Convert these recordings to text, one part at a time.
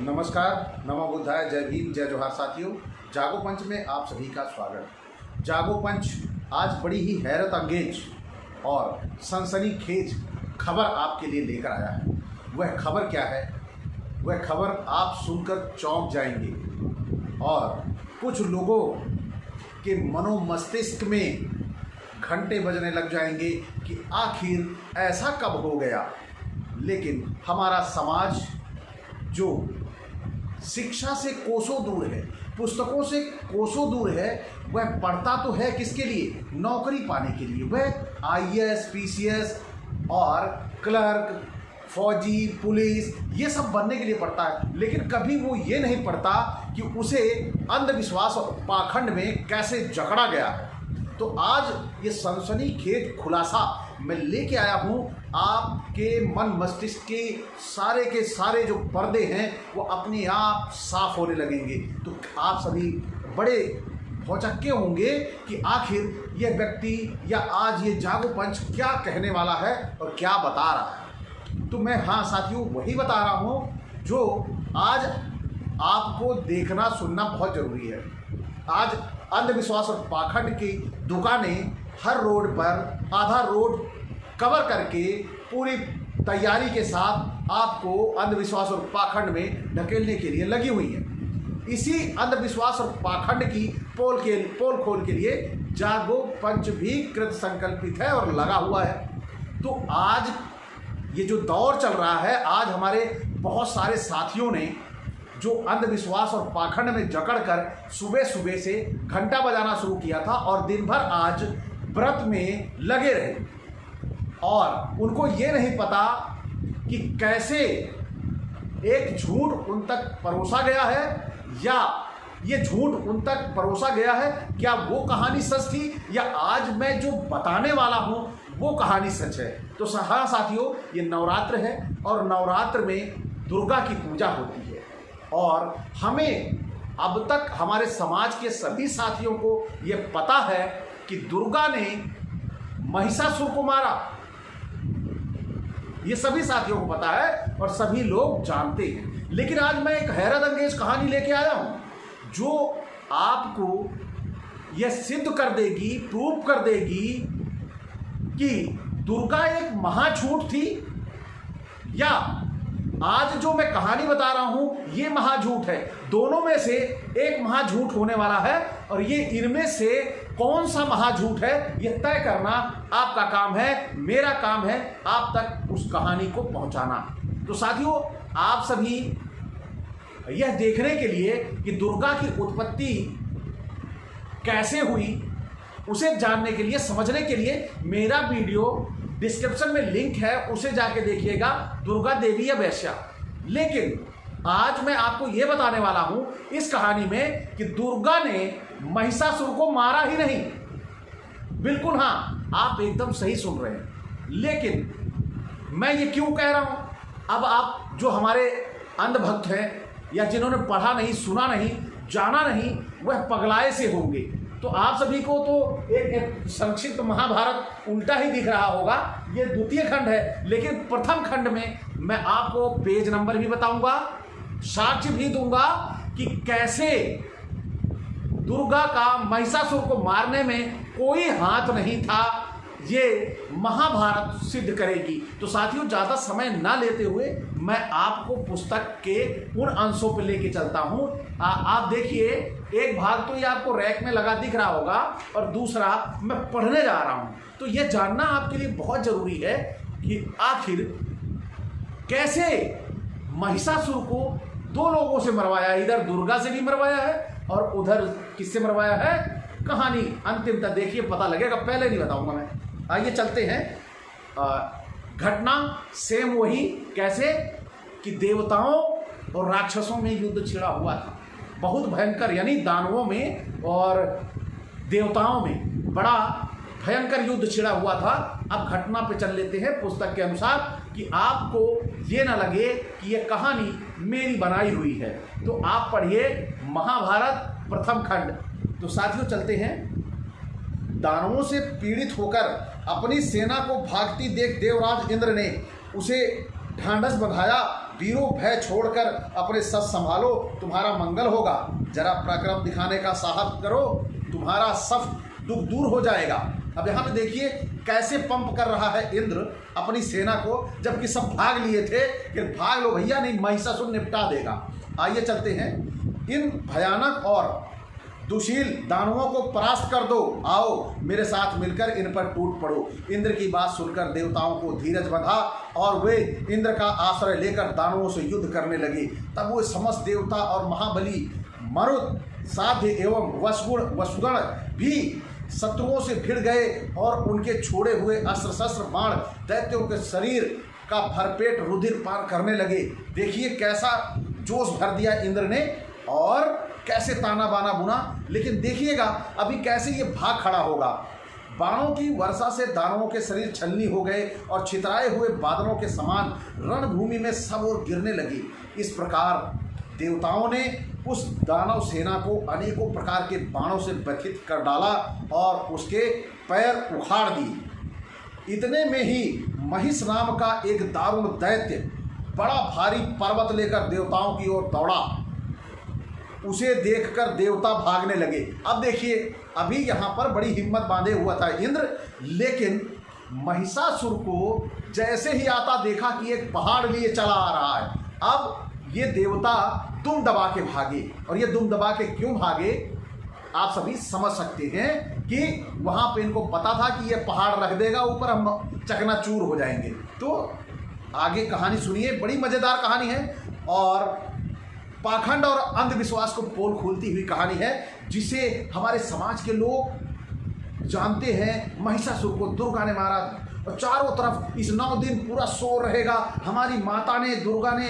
नमस्कार, नमो बुद्धाय, जय भीम, जय जोहार साथियों। जागो पंच में आप सभी का स्वागत। जागो पंच आज बड़ी ही हैरत अंगेज और सनसनीखेज खबर आपके लिए लेकर आया है। वह खबर क्या है? वह खबर आप सुनकर चौंक जाएंगे और कुछ लोगों के मनोमस्तिष्क में घंटे बजने लग जाएंगे कि आखिर ऐसा कब हो गया। लेकिन हमारा समाज जो शिक्षा से कोसों दूर है, पुस्तकों से कोसों दूर है, वह पढ़ता तो है किसके लिए? नौकरी पाने के लिए। वह आईएएस, पीसीएस और क्लर्क, फौजी, पुलिस ये सब बनने के लिए पढ़ता है। लेकिन कभी वो ये नहीं पढ़ता कि उसे अंधविश्वास और पाखंड में कैसे जकड़ा गया है। तो आज ये सनसनीखेज खुलासा मैं लेके आया हूँ। आपके मन मस्तिष्क के सारे जो पर्दे हैं वो अपने आप साफ होने लगेंगे। तो आप सभी बड़े भौचक्के होंगे कि आखिर यह व्यक्ति या आज ये जागो पंच क्या कहने वाला है और क्या बता रहा है। तो मैं साथियों वही बता रहा हूँ जो आज आपको देखना सुनना बहुत ज़रूरी है। आज अंधविश्वास और पाखंड की दुकानें हर रोड पर आधा रोड कवर करके पूरी तैयारी के साथ आपको अंधविश्वास और पाखंड में ढकेलने के लिए लगी हुई हैं। इसी अंधविश्वास और पाखंड की पोल खोल के लिए जागो पंच भी कृत संकल्पित है और लगा हुआ है। तो आज ये जो दौर चल रहा है, आज हमारे बहुत सारे साथियों ने जो अंधविश्वास और पाखंड में जकड़कर सुबह सुबह से घंटा बजाना शुरू किया था और दिन भर आज व्रत में लगे रहे और उनको ये नहीं पता कि कैसे एक झूठ उन तक परोसा गया है या ये झूठ उन तक परोसा गया है। क्या वो कहानी सच थी या आज मैं जो बताने वाला हूँ वो कहानी सच है। तो साथियों, ये नवरात्र है और नवरात्र में दुर्गा की पूजा होती है और हमें अब तक हमारे समाज के सभी साथियों को ये पता है कि दुर्गा ने महिषासुर को मारा। ये सभी साथियों को पता है और सभी लोग जानते हैं। लेकिन आज मैं एक हैरत अंगेज कहानी लेके आया हूं जो आपको यह सिद्ध कर देगी, प्रूव कर देगी कि दुर्गा एक महाझूठ थी या आज जो मैं कहानी बता रहा हूं ये महाझूठ है। दोनों में से एक महाझूठ होने वाला है और ये इनमें से कौन सा महाझूठ है ये तय करना आपका काम है, मेरा काम है आप तक उस कहानी को पहुंचाना। तो साथियों, आप सभी यह देखने के लिए कि दुर्गा की उत्पत्ति कैसे हुई उसे जानने के लिए, समझने के लिए मेरा वीडियो डिस्क्रिप्शन में लिंक है, उसे जाके देखिएगा, दुर्गा देवी या वैश्या। लेकिन आज मैं आपको यह बताने वाला हूं इस कहानी में कि दुर्गा ने महिषासुर को मारा ही नहीं। बिल्कुल आप एकदम सही सुन रहे हैं। लेकिन मैं ये क्यों कह रहा हूं, अब आप जो हमारे अंधभक्त हैं या जिन्होंने पढ़ा नहीं, सुना नहीं, जाना नहीं, वह पगलाए से होंगे। तो आप सभी को तो एक संक्षिप्त महाभारत उल्टा ही दिख रहा होगा। ये द्वितीय खंड है, लेकिन प्रथम खंड में मैं आपको पेज नंबर भी बताऊंगा, साक्ष्य भी दूंगा कि कैसे दुर्गा का महिषासुर को मारने में कोई हाथ नहीं था। ये महाभारत सिद्ध करेगी। तो साथियों, ज़्यादा समय ना लेते हुए मैं आपको पुस्तक के उन अंशों पर लेके चलता हूँ। आप देखिए, एक भाग तो ये आपको रैक में लगा दिख रहा होगा और दूसरा मैं पढ़ने जा रहा हूँ। तो ये जानना आपके लिए बहुत ज़रूरी है कि आखिर कैसे महिषासुर को दो लोगों से मरवाया, इधर दुर्गा से भी मरवाया है और उधर किससे मरवाया है। कहानी अंतिम तक देखिए, पता लगेगा। पहले नहीं बताऊंगा मैं। आइए चलते हैं। घटना सेम वही, कैसे कि देवताओं और राक्षसों में युद्ध छिड़ा हुआ था, बहुत भयंकर, यानी दानवों में और देवताओं में बड़ा भयंकर युद्ध छिड़ा हुआ था। अब घटना पे चल लेते हैं पुस्तक के अनुसार कि आपको ये ना लगे कि ये कहानी मेरी बनाई हुई है। तो आप पढ़िए महाभारत प्रथम खंड। तो साथियों, चलते हैं। दानवों से पीड़ित होकर अपनी सेना को भागती देख देवराज इंद्र ने उसे ढांढस बंधाया, वीरों भय छोड़कर अपने सच संभालो, तुम्हारा मंगल होगा। जरा पराक्रम दिखाने का साहस करो, तुम्हारा सब दुख दूर हो जाएगा। अब यहाँ पे देखिए कैसे पंप कर रहा है इंद्र अपनी सेना को, जबकि सब भाग लिए थे कि भाग लो भैया, नहीं महिषासुर निपटा देगा। आइए चलते हैं, इन भयानक और दुशील दानवों को परास्त कर दो, आओ मेरे साथ मिलकर इन पर टूट पड़ो। इंद्र की बात सुनकर देवताओं को धीरज बंधा और वे इंद्र का आश्रय लेकर दानवों से युद्ध करने लगे। तब वो समस्त देवता और महाबली मरुत, साध्य एवं वसुगण भी शत्रुओं से भिड़ गए और उनके छोड़े हुए अस्त्र शस्त्र बाण दैत्यों के शरीर का भरपेट रुधिर पान करने लगे। देखिए कैसा जोश भर दिया इंद्र ने और कैसे ताना बाना बुना। लेकिन देखिएगा अभी कैसे ये भाग खड़ा होगा। बाणों की वर्षा से दानवों के शरीर छलनी हो गए और छितराए हुए बादलों के समान रणभूमि में सब ओर गिरने लगी। इस प्रकार देवताओं ने उस दानव सेना को अनेकों प्रकार के बाणों से व्यथित कर डाला और उसके पैर उखाड़ दिए। इतने में ही महिष नाम का एक दारुण दैत्य बड़ा भारी पर्वत लेकर देवताओं की ओर दौड़ा। उसे देखकर देवता भागने लगे। अब देखिए अभी यहाँ पर बड़ी हिम्मत बांधे हुआ था इंद्र, लेकिन महिषासुर को जैसे ही आता देखा कि एक पहाड़ लिए चला आ रहा है। अब ये देवता दुम दबा के भागे, और ये दुम दबा के क्यों भागे आप सभी समझ सकते हैं कि वहाँ पे इनको पता था कि ये पहाड़ रख देगा ऊपर, हम चकनाचूर हो जाएंगे। तो आगे कहानी सुनिए, बड़ी मज़ेदार कहानी है और पाखंड और अंधविश्वास को पोल खोलती हुई कहानी है, जिसे हमारे समाज के लोग जानते हैं। महिषासुर को दुर्गा ने मारा और चारों तरफ इस 9 दिन पूरा शोर रहेगा, हमारी माता ने दुर्गा ने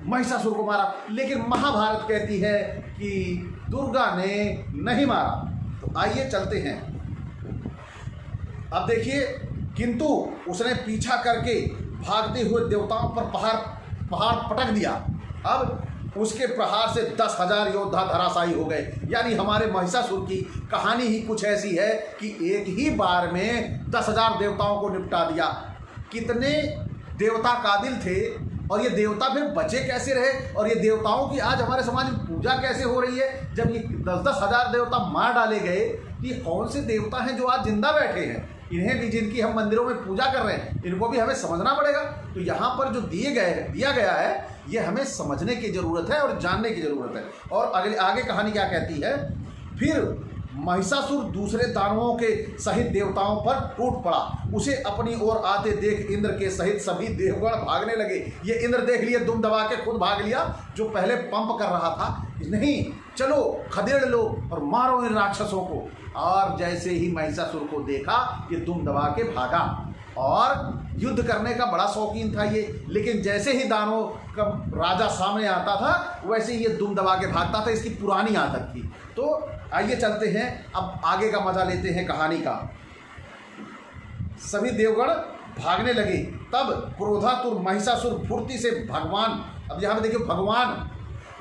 महिषासुर को मारा। लेकिन महाभारत कहती है कि दुर्गा ने नहीं मारा। तो आइए चलते हैं। अब देखिए, किंतु उसने पीछा करके भागते हुए देवताओं पर पहाड़ पटक दिया। अब उसके प्रहार से 10,000 योद्धा धराशायी हो गए। यानी हमारे महिषासुर की कहानी ही कुछ ऐसी है कि एक ही बार में 10,000 देवताओं को निपटा दिया। कितने देवता काबिल थे और ये देवता फिर बचे कैसे रहे, और ये देवताओं की आज हमारे समाज में पूजा कैसे हो रही है। जब ये 10-10 हज़ार देवता मार डाले गए, ये कौन से देवता हैं जो आज जिंदा बैठे हैं। इन्हें भी, जिनकी हम मंदिरों में पूजा कर रहे हैं, इनको भी हमें समझना पड़ेगा। तो यहाँ पर जो दिया गया है ये हमें समझने की ज़रूरत है और जानने की ज़रूरत है। और आगे कहानी क्या कहती है, फिर महिषासुर दूसरे दानवों के सहित देवताओं पर टूट पड़ा। उसे अपनी ओर आते देख इंद्र के सहित सभी देवगण भागने लगे। ये इंद्र देख लिए, दुम दबा के खुद भाग लिया, जो पहले पंप कर रहा था। नहीं, चलो खदेड़ लो और मारो इन राक्षसों को। और जैसे ही महिषासुर को देखा, ये दुम दबा के भागा। और युद्ध करने का बड़ा शौकीन था ये, लेकिन जैसे ही दानवों का राजा सामने आता था, वैसे ही ये दुम दबा के भागता था। इसकी पुरानी आदत थी। तो आइए चलते हैं, अब आगे का मजा लेते हैं कहानी का। सभी देवगण भागने लगे। तब क्रोधातुर महिषासुर फुर्ती से भगवान, अब यहाँ पे देखिए, भगवान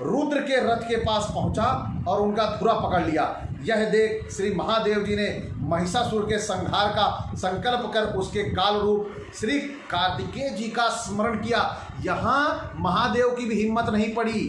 रुद्र के रथ के पास पहुंचा और उनका धुरा पकड़ लिया। यह देख श्री महादेव जी ने महिषासुर के संहार का संकल्प कर उसके काल रूप श्री कार्तिकेय जी का स्मरण किया। यहाँ महादेव की भी हिम्मत नहीं पड़ी।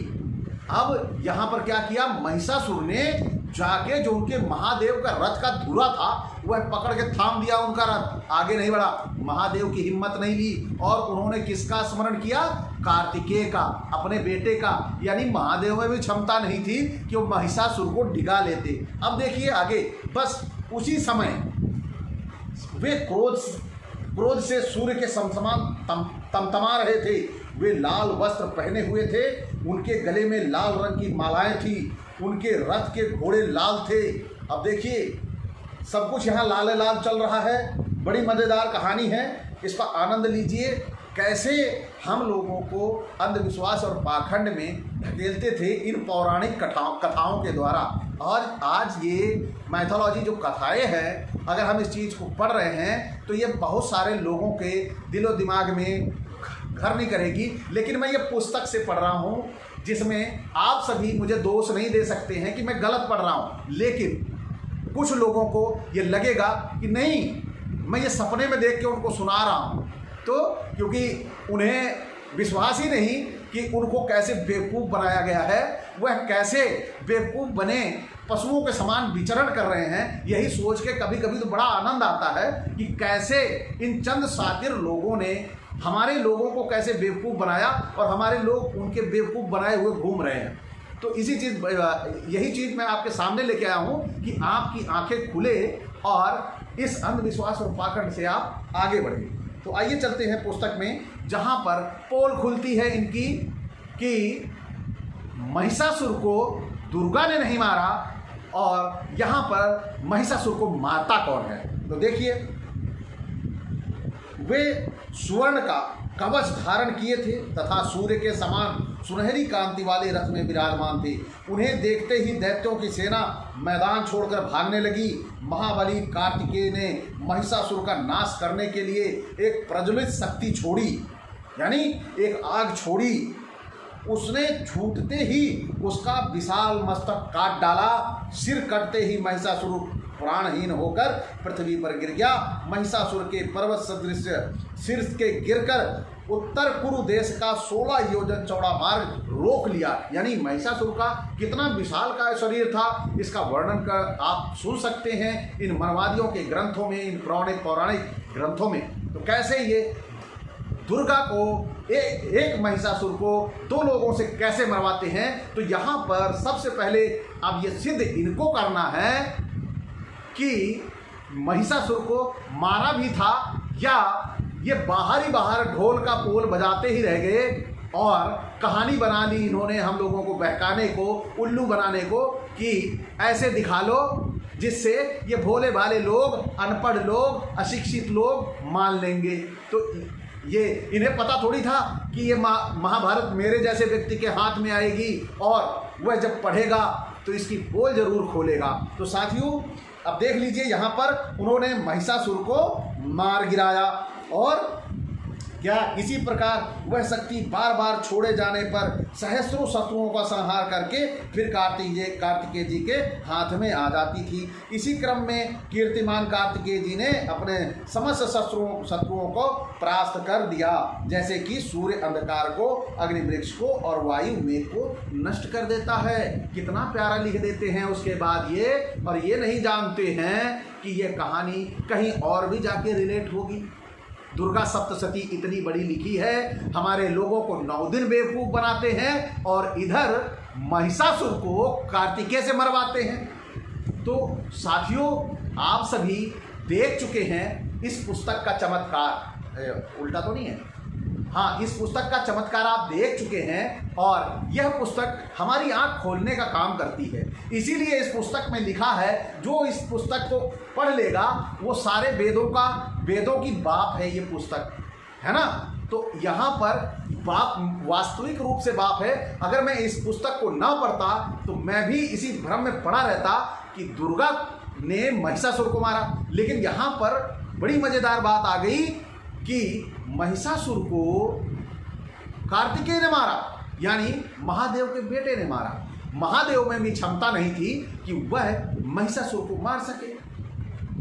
अब यहाँ पर क्या किया, महिषासुर ने जाके जो उनके महादेव का रथ का धुरा था वह पकड़ के थाम दिया उनका रथ, आगे नहीं बढ़ा। महादेव की हिम्मत नहीं ली और उन्होंने किसका स्मरण किया, कार्तिकेय का, अपने बेटे का। यानी महादेव में भी क्षमता नहीं थी कि वो महिषासुर को डिगा लेते। अब देखिए आगे, बस उसी समय वे क्रोध से सूर्य के समसमान तमतमा रहे थे। वे लाल वस्त्र पहने हुए थे, उनके गले में लाल रंग की मालाएं थी, उनके रथ के घोड़े लाल थे। अब देखिए सब कुछ यहाँ लाल लाल चल रहा है। बड़ी मज़ेदार कहानी है, इसका आनंद लीजिए। कैसे हम लोगों को अंधविश्वास और पाखंड में ढकेलते थे इन पौराणिक कथाओं के द्वारा। और आज ये मैथोलॉजी जो कथाएं हैं, अगर हम इस चीज़ को पढ़ रहे हैं तो ये बहुत सारे लोगों के दिलो दिमाग में घर नहीं करेगी। लेकिन मैं ये पुस्तक से पढ़ रहा हूँ, जिसमें आप सभी मुझे दोष नहीं दे सकते हैं कि मैं गलत पढ़ रहा हूँ। लेकिन कुछ लोगों को ये लगेगा कि नहीं, मैं ये सपने में देख के उनको सुना रहा हूँ। तो क्योंकि उन्हें विश्वास ही नहीं कि उनको कैसे बेवकूफ़ बनाया गया है, वह कैसे बेवकूफ़ बने पशुओं के समान विचरण कर रहे हैं। यही सोच के कभी कभी तो बड़ा आनंद आता है कि कैसे इन चंद शातिर लोगों ने हमारे लोगों को कैसे बेवकूफ़ बनाया और हमारे लोग उनके बेवकूफ़ बनाए हुए घूम रहे हैं। तो यही चीज़ मैं आपके सामने लेके आया हूँ कि आपकी आंखें खुले और इस अंधविश्वास और पाखंड से आप आगे बढ़े। तो आइए चलते हैं पुस्तक में, जहाँ पर पोल खुलती है इनकी कि महिषासुर को दुर्गा ने नहीं मारा और यहाँ पर महिषासुर को मारता कौन है। तो देखिए, वे स्वर्ण का कवच धारण किए थे तथा सूर्य के समान सुनहरी कांति वाले रथ में विराजमान थे। उन्हें देखते ही दैत्यों की सेना मैदान छोड़कर भागने लगी। महाबली कार्तिकेय ने महिषासुर का नाश करने के लिए एक प्रज्वलित शक्ति छोड़ी, यानी एक आग छोड़ी। उसने छूटते ही उसका विशाल मस्तक काट डाला। सिर कटते ही महिषासुर प्राणहीन होकर पृथ्वी पर गिर गया। महिषासुर के पर्वत सदृश शीर्ष के गिरकर उत्तर कुरु देश का 16 योजन चौड़ा मार्ग रोक लिया। यानी महिषासुर का कितना विशाल का शरीर था, इसका वर्णन कर आप सुन सकते हैं इन मनवादियों के ग्रंथों में, इन पौराणिक ग्रंथों में। तो कैसे ये दुर्गा को एक महिषासुर को दो लोगों से कैसे मरवाते हैं। तो यहाँ पर सबसे पहले अब ये सिद्ध इनको करना है कि महिषासुर को मारा भी था या ये बाहर ढोल का पोल बजाते ही रह गए और कहानी बना ली इन्होंने हम लोगों को बहकाने को, उल्लू बनाने को कि ऐसे दिखा लो जिससे ये भोले भाले लोग, अनपढ़ लोग, अशिक्षित लोग मान लेंगे। तो ये इन्हें पता थोड़ी था कि ये महाभारत मेरे जैसे व्यक्ति के हाथ में आएगी और वह जब पढ़ेगा तो इसकी पोल जरूर खोलेगा। तो साथियों, अब देख लीजिए, यहाँ पर उन्होंने महिषासुर को मार गिराया और क्या इसी प्रकार वह शक्ति बार बार छोड़े जाने पर सहस्रों शत्रुओं का संहार करके फिर कार्तिकेय जी के हाथ में आ जाती थी। इसी क्रम में कीर्तिमान कार्तिकेय जी ने अपने समस्त शत्रुओं को परास्त कर दिया, जैसे कि सूर्य अंधकार को, अग्निवृक्ष को और वायु मेघ को नष्ट कर देता है। कितना प्यारा लिख देते हैं उसके बाद ये, और ये नहीं जानते हैं कि ये कहानी कहीं और भी जाके रिलेट होगी। दुर्गा सप्तशती इतनी बड़ी लिखी है, हमारे लोगों को 9 दिन बेवकूफ़ बनाते हैं और इधर महिषासुर को कार्तिकेय से मरवाते हैं। तो साथियों, आप सभी देख चुके हैं इस पुस्तक का चमत्कार, उल्टा तो नहीं है, हाँ, इस पुस्तक का चमत्कार आप देख चुके हैं और यह पुस्तक हमारी आंख खोलने का काम करती है। इसीलिए इस पुस्तक में लिखा है, जो इस पुस्तक को पढ़ लेगा वो सारे वेदों की बाप है ये पुस्तक, है ना। तो यहाँ पर बाप वास्तविक रूप से बाप है। अगर मैं इस पुस्तक को ना पढ़ता तो मैं भी इसी भ्रम में पड़ा रहता कि दुर्गा ने महिषासुर को मारा। लेकिन यहाँ पर बड़ी मज़ेदार बात आ गई कि महिषासुर को कार्तिकेय ने मारा, यानी महादेव के बेटे ने मारा। महादेव में भी क्षमता नहीं थी कि वह महिषासुर को मार सके।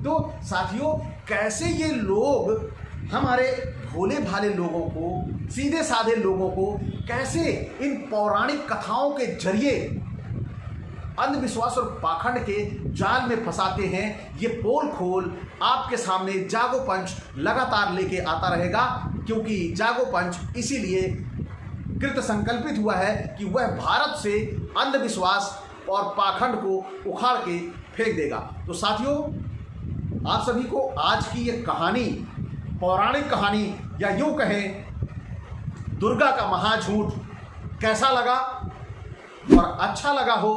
तो साथियों, कैसे ये लोग हमारे भोले भाले लोगों को, सीधे साधे लोगों को कैसे इन पौराणिक कथाओं के जरिए अंधविश्वास और पाखंड के जाल में फंसाते हैं। ये पोल खोल आपके सामने जागो पंच लगातार लेके आता रहेगा, क्योंकि जागो पंच इसीलिए कृत संकल्पित हुआ है कि वह भारत से अंधविश्वास और पाखंड को उखाड़ के फेंक देगा। तो साथियों, आप सभी को आज की ये कहानी, पौराणिक कहानी या यूं कहें दुर्गा का महाझूठ कैसा लगा, और अच्छा लगा हो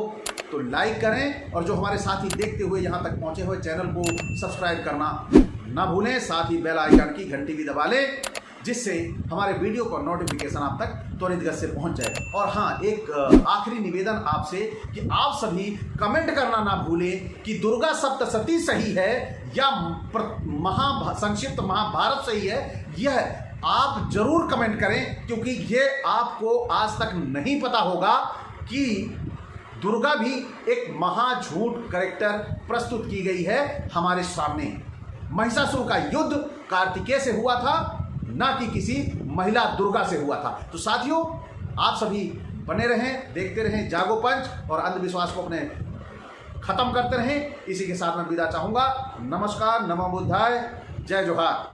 तो लाइक करें, और जो हमारे साथी देखते हुए यहाँ तक पहुँचे हुए चैनल को सब्सक्राइब करना ना भूलें। साथ ही बेल आइकन की घंटी भी दबा लें, जिससे हमारे वीडियो का नोटिफिकेशन आप तक त्वरित गति से पहुँच जाए। और हाँ, एक आखिरी निवेदन आपसे कि आप सभी कमेंट करना ना भूलें कि दुर्गा सप्तशती सही है या संक्षिप्त महाभारत सही है। यह आप जरूर कमेंट करें, क्योंकि ये आपको आज तक नहीं पता होगा कि दुर्गा भी एक महाझूठ कैरेक्टर प्रस्तुत की गई है हमारे सामने। महिषासुर का युद्ध कार्तिकेय से हुआ था, ना कि किसी महिला दुर्गा से हुआ था। तो साथियों, आप सभी बने रहें, देखते रहें जागो पंच और अंधविश्वास को अपने खत्म करते रहें। इसी के साथ मैं विदा चाहूँगा। नमस्कार, नमो बुद्धाय, जय जोहार।